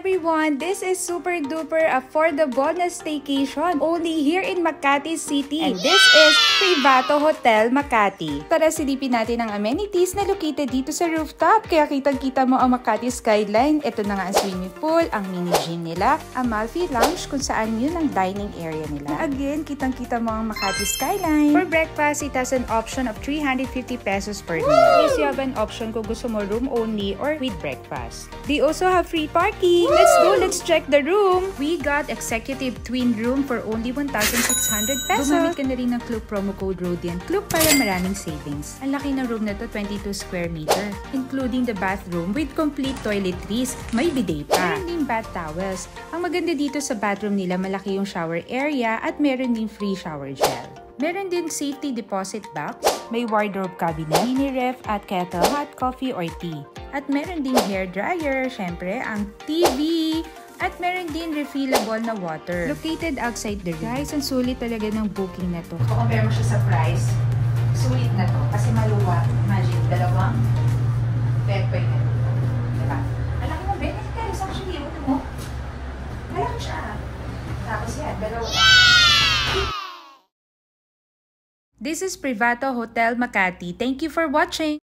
everyone! This is super duper affordable na staycation only here in Makati City. And this is Privato Hotel Makati. Para silipin natin ang amenities na located dito sa rooftop. Kaya kitang-kita mo ang Makati skyline. Ito na nga ang swimming pool, ang mini gym nila, Amalfi Lounge kung saan yun ang dining area nila. Again, kitang-kita mo ang Makati skyline. For breakfast, it has an option of 350 pesos per meal. Yes, you have an option kung gusto mo room only or with breakfast. They also have free parking. Let's go, let's check the room. We got executive twin room for only 1,600 pesos. Gumamit ka na rin ng Klook promo code Rodian Klook para maraming savings. Ang laki ng room na to, 22 square meter, including the bathroom with complete toiletries. May bidet pa. Meron din bath towels. Ang maganda dito sa bathroom nila, malaki yung shower area at meron din free shower gel. Meron din safety deposit box, may wardrobe cabinet, mini ref at kettle, hot coffee or tea. At meron din hair dryer, syempre ang TV, at meron din refillable na water. Located outside the room. Guys, ang sulit talaga ng booking na to. Kung compare mo siya sa price, sulit na to kasi maluwa. Imagine, dalawang bed pa yun. Diba? Malaki mo bed, guys, actually, ano mo? Malaki siya. Tapos yan, dalawa. This is Privato Hotel Makati. Thank you for watching.